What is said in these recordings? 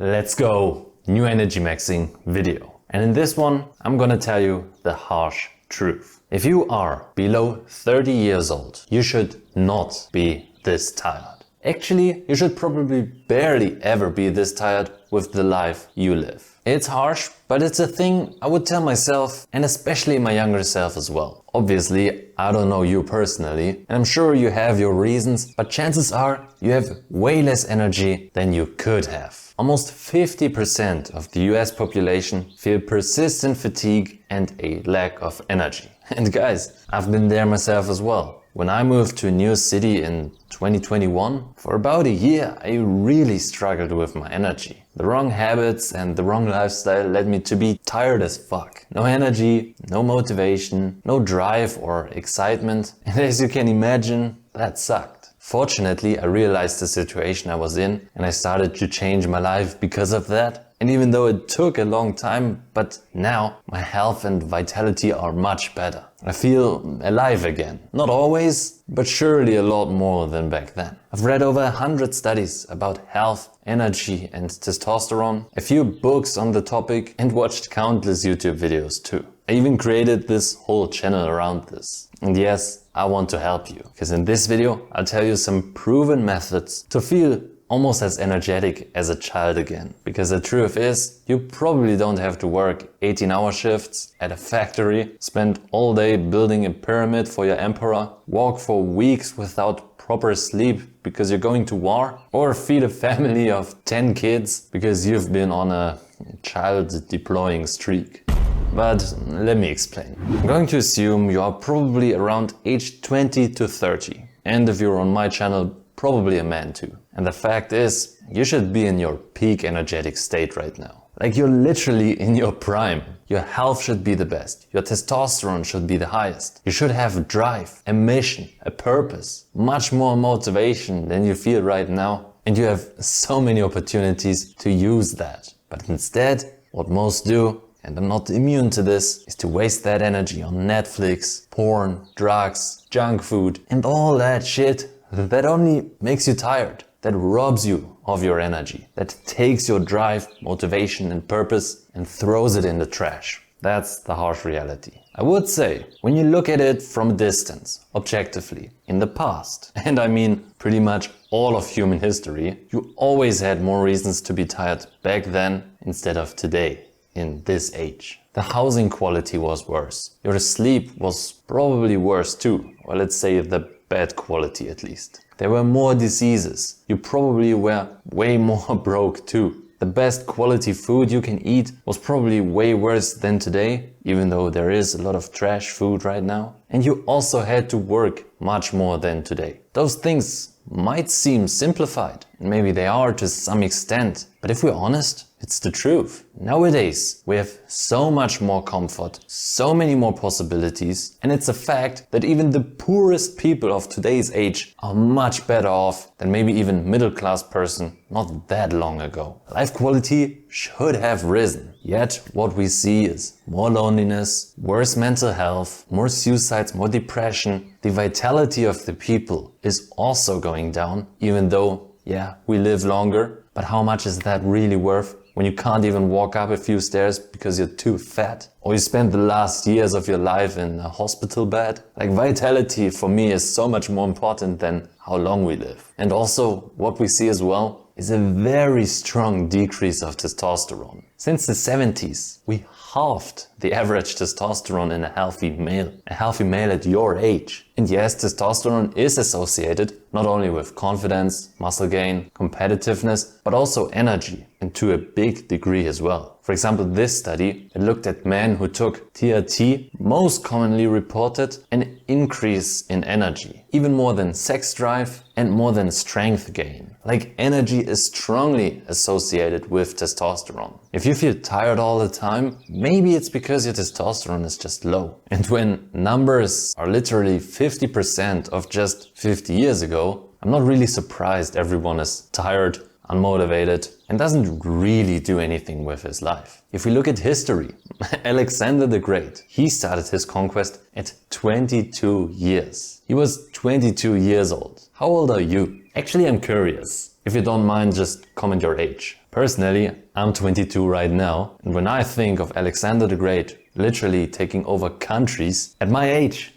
Let's go! New energy maxing video. And in this one, I'm gonna tell you the harsh truth. If you are below 30 years old, you should not be this tired. Actually, you should probably barely ever be this tired with the life you live. It's harsh, but it's a thing I would tell myself and especially my younger self as well. Obviously, I don't know you personally, and I'm sure you have your reasons, but chances are you have way less energy than you could have. Almost 50% of the US population feel persistent fatigue and a lack of energy. And guys, I've been there myself as well. When I moved to a new city in 2021, for about a year I really struggled with my energy. The wrong habits and the wrong lifestyle led me to be tired as fuck. No energy, no motivation, no drive or excitement, and as you can imagine, that sucked. Fortunately, I realized the situation I was in and I started to change my life because of that. And even though it took a long time, but now my health and vitality are much better. I feel alive again. Not always, but surely a lot more than back then. I've read over 100 studies about health, energy and testosterone, a few books on the topic and watched countless YouTube videos too. I even created this whole channel around this. And yes, I want to help you, because in this video I'll tell you some proven methods to feel almost as energetic as a child again. Because the truth is, you probably don't have to work 18-hour shifts at a factory, spend all day building a pyramid for your emperor, walk for weeks without proper sleep because you're going to war, or feed a family of 10 kids because you've been on a child deploying streak. But let me explain. I'm going to assume you are probably around age 20 to 30. And if you're on my channel, probably a man too. And the fact is, you should be in your peak energetic state right now. Like you're literally in your prime. Your health should be the best. Your testosterone should be the highest. You should have drive, a mission, a purpose, much more motivation than you feel right now. And you have so many opportunities to use that. But instead, what most do, and I'm not immune to this, is to waste that energy on Netflix, porn, drugs, junk food, and all that shit that only makes you tired, that robs you of your energy, that takes your drive, motivation and purpose and throws it in the trash. That's the harsh reality. I would say, when you look at it from a distance, objectively, in the past, and I mean pretty much all of human history, you always had more reasons to be tired back then instead of today, in this age. The housing quality was worse. Your sleep was probably worse too, or let's say the bad quality at least. There were more diseases. You probably were way more broke too. The best quality food you can eat was probably way worse than today, even though there is a lot of trash food right now. And you also had to work much more than today. Those things might seem simplified, and maybe they are to some extent, but if we're honest, it's the truth. Nowadays, we have so much more comfort, so many more possibilities, and it's a fact that even the poorest people of today's age are much better off than maybe even middle-class person not that long ago. Life quality should have risen, yet what we see is more loneliness, worse mental health, more suicides, more depression. The vitality of the people is also going down, even though, yeah, we live longer, but how much is that really worth when you can't even walk up a few stairs because you're too fat? Or you spent the last years of your life in a hospital bed? Like, vitality for me is so much more important than how long we live. And also, what we see as well is a very strong decrease of testosterone. Since the 70s, we halved the average testosterone in a healthy male at your age. And yes, testosterone is associated not only with confidence, muscle gain, competitiveness, but also energy, and to a big degree as well. For example, this study, it looked at men who took TRT, most commonly reported an increase in energy, even more than sex drive and more than strength gain. Like, energy is strongly associated with testosterone. If you feel tired all the time, maybe it's because your testosterone is just low. And when numbers are literally 50% of just 50 years ago, I'm not really surprised everyone is tired, unmotivated, and doesn't really do anything with his life. If we look at history, Alexander the Great, he started his conquest at 22 years. He was 22 years old. How old are you? Actually, I'm curious. If you don't mind, just comment your age. Personally, I'm 22 right now, and when I think of Alexander the Great literally taking over countries at my age,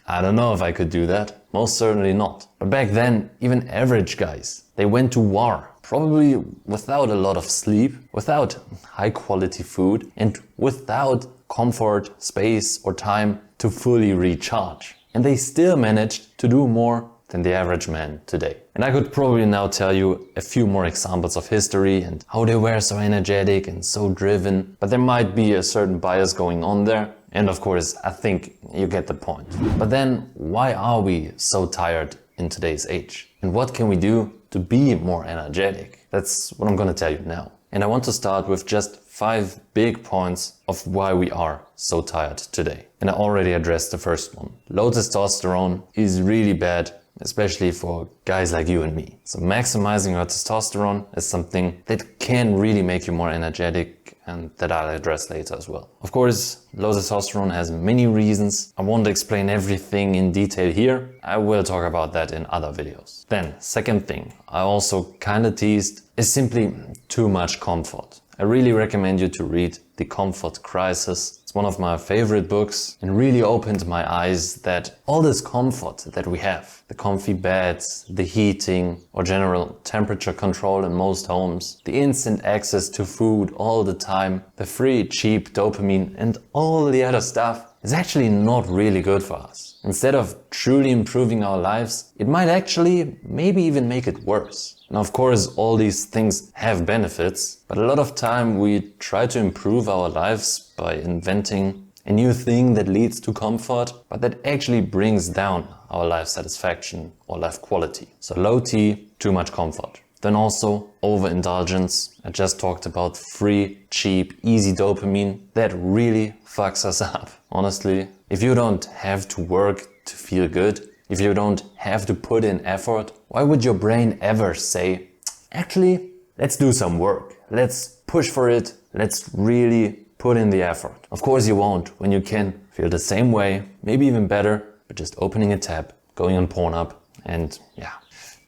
I don't know if I could do that. Most certainly not. But back then, even average guys, they went to war, probably without a lot of sleep, without high quality food, and without comfort, space, or time to fully recharge. And they still managed to do more than the average man today. And I could probably now tell you a few more examples of history and how they were so energetic and so driven, but there might be a certain bias going on there. And of course, I think you get the point. But then, why are we so tired in today's age? And what can we do to be more energetic? That's what I'm gonna tell you now. And I want to start with just 5 big points of why we are so tired today. And I already addressed the first one. Low testosterone is really bad, especially for guys like you and me. So maximizing your testosterone is something that can really make you more energetic, and that I'll address later as well. Of course, low testosterone has many reasons. I won't explain everything in detail here. I will talk about that in other videos. Then, second thing I also kinda teased is simply too much comfort. I really recommend you to read The Comfort Crisis. It's one of my favorite books and really opened my eyes that all this comfort that we have, the comfy beds, the heating or general temperature control in most homes, the instant access to food all the time, the free cheap dopamine and all the other stuff is actually not really good for us. Instead of truly improving our lives, it might actually maybe even make it worse. And of course, all these things have benefits, but a lot of time we try to improve our lives by inventing a new thing that leads to comfort, but that actually brings down our life satisfaction or life quality. So low T, too much comfort. Then also overindulgence. I just talked about free, cheap, easy dopamine. That really fucks us up. Honestly, if you don't have to work to feel good, if you don't have to put in effort, why would your brain ever say, actually, let's do some work. Let's push for it. Let's really put in the effort. Of course you won't when you can feel the same way, maybe even better, but just opening a tab, going on Pornhub, and yeah,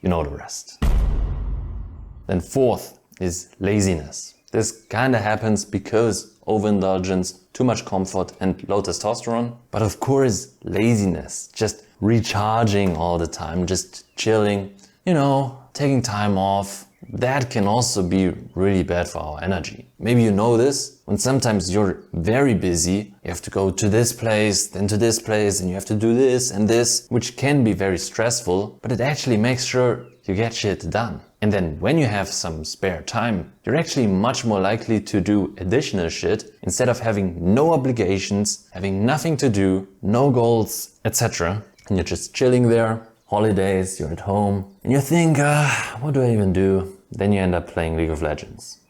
you know the rest. Then fourth is laziness. This kinda happens because overindulgence, too much comfort and low testosterone. But of course, laziness, just recharging all the time, just chilling, taking time off, that can also be really bad for our energy. Maybe you know this, when sometimes you're very busy, you have to go to this place, then to this place, and you have to do this and this, which can be very stressful, but it actually makes sure you get shit done. And then when you have some spare time, you're actually much more likely to do additional shit instead of having no obligations, having nothing to do, no goals, etc. And you're just chilling there, holidays, you're at home, and you think, what do I even do? Then you end up playing League of Legends.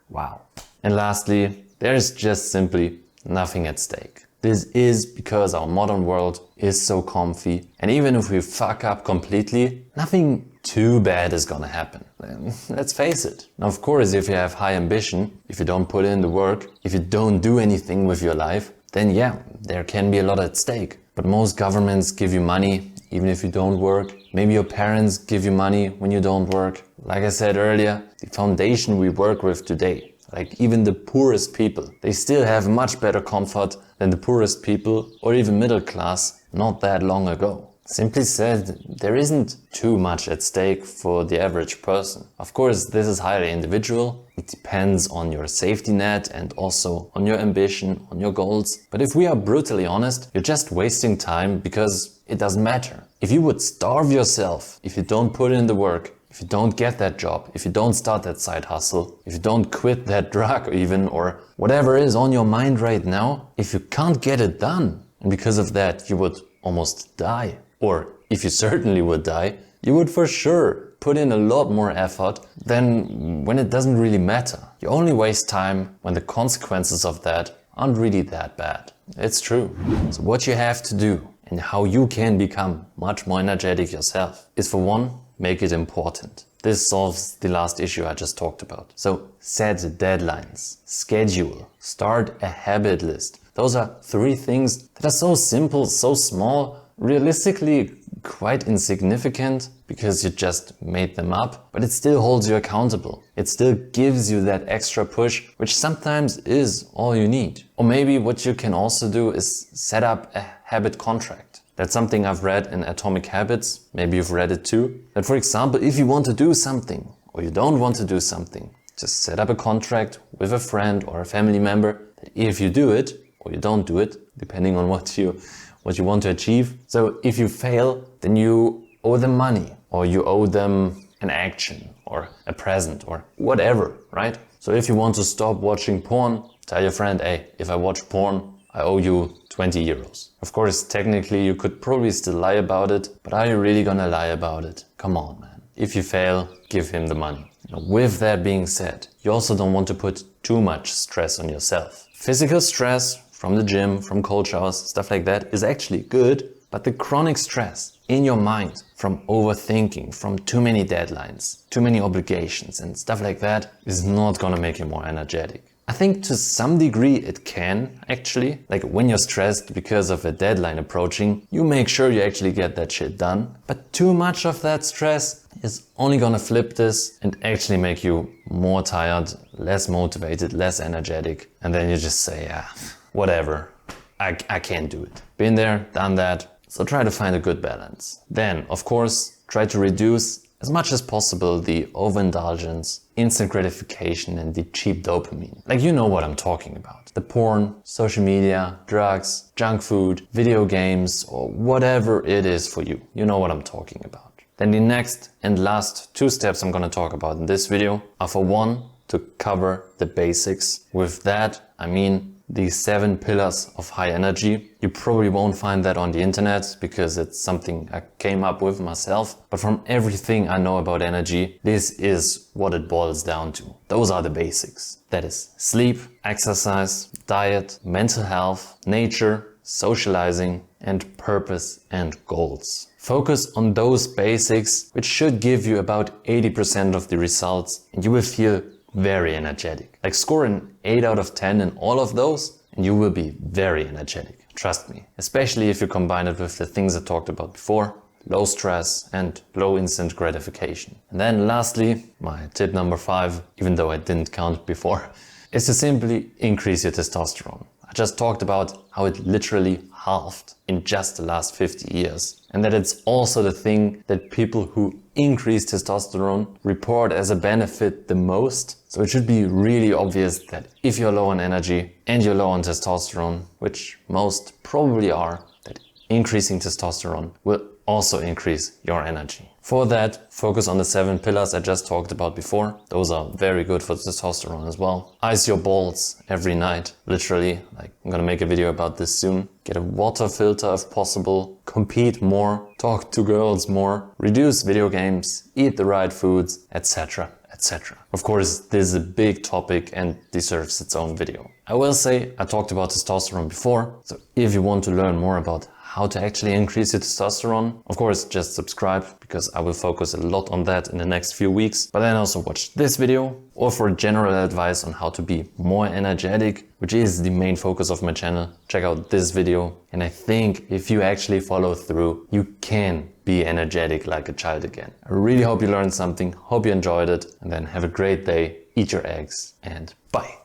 Wow. And lastly, there is just simply nothing at stake. This is because our modern world is so comfy, and even if we fuck up completely, nothing too bad is gonna happen. Let's face it. Now, of course, if you have high ambition, if you don't put in the work, if you don't do anything with your life, then yeah, there can be a lot at stake. But most governments give you money even if you don't work. Maybe your parents give you money when you don't work. Like I said earlier, the foundation we work with today, like even the poorest people, they still have much better comfort than the poorest people or even middle class not that long ago. Simply said, there isn't too much at stake for the average person. Of course, this is highly individual. It depends on your safety net and also on your ambition, on your goals. But if we are brutally honest, you're just wasting time because it doesn't matter. If you would starve yourself, if you don't put in the work, if you don't get that job, if you don't start that side hustle, if you don't quit that drug even, or whatever is on your mind right now, if you can't get it done, and because of that you would almost die, or if you certainly would die, you would for sure put in a lot more effort than when it doesn't really matter. You only waste time when the consequences of that aren't really that bad. It's true. So what you have to do and how you can become much more energetic yourself is, for one, make it important. This solves the last issue I just talked about. So set deadlines, schedule, start a habit list. Those are 3 things that are so simple, so small, realistically quite insignificant, because you just made them up, but it still holds you accountable. It still gives you that extra push, which sometimes is all you need. Or maybe what you can also do is set up a habit contract. That's something I've read in Atomic Habits, maybe you've read it too. That for example, if you want to do something or you don't want to do something, just set up a contract with a friend or a family member that if you do it or you don't do it, depending on what you want to achieve. So if you fail, then you owe them money or you owe them an action or a present or whatever, right? So if you want to stop watching porn, tell your friend, hey, if I watch porn, I owe you 20 euros. Of course, technically you could probably still lie about it, but are you really gonna lie about it? Come on, man. If you fail, give him the money. Now, with that being said, you also don't want to put too much stress on yourself. Physical stress from the gym, from cold showers, stuff like that is actually good, but the chronic stress in your mind from overthinking, from too many deadlines, too many obligations and stuff like that is not gonna make you more energetic. I think to some degree it can actually. Like when you're stressed because of a deadline approaching, you make sure you actually get that shit done. But too much of that stress is only gonna flip this and actually make you more tired, less motivated, less energetic. And then you just say, yeah, whatever, I can't do it. Been there, done that. So try to find a good balance. Then, of course, try to reduce as much as possible the overindulgence, instant gratification and the cheap dopamine. Like you know what I'm talking about. The porn, social media, drugs, junk food, video games or whatever it is for you. You know what I'm talking about. Then the next and last 2 steps I'm gonna talk about in this video are for one, to cover the basics. With that, I mean the 7 pillars of high energy. You probably won't find that on the internet because it's something I came up with myself. But from everything I know about energy, this is what it boils down to. Those are the basics. That is sleep, exercise, diet, mental health, nature, socializing, and purpose and goals. Focus on those basics, which should give you about 80% of the results, and you will feel very energetic. Like score an 8 out of 10 in all of those and you will be very energetic. Trust me. Especially if you combine it with the things I talked about before. Low stress and low instant gratification. And then lastly, my tip number 5, even though I didn't count before, is to simply increase your testosterone. I just talked about how it literally halved in just the last 50 years. And that it's also the thing that people who increase testosterone report as a benefit the most. So it should be really obvious that if you're low on energy and you're low on testosterone, which most probably are, that increasing testosterone will also increase your energy. For that, focus on the 7 pillars I just talked about before. Those are very good for testosterone as well. Ice your balls every night, literally. Like I'm gonna make a video about this soon. Get a water filter if possible. Compete more. Talk to girls more. Reduce video games. Eat the right foods, etc. etc. Of course, this is a big topic and deserves its own video. I will say I talked about testosterone before, so if you want to learn more about how to actually increase your testosterone, of course just subscribe because I will focus a lot on that in the next few weeks. But then also watch this video, or for general advice on how to be more energetic, which is the main focus of my channel, check out this video. And I think if you actually follow through, you can be energetic like a child again. I really hope you learned something, hope you enjoyed it, and then have a great day, eat your eggs, and bye.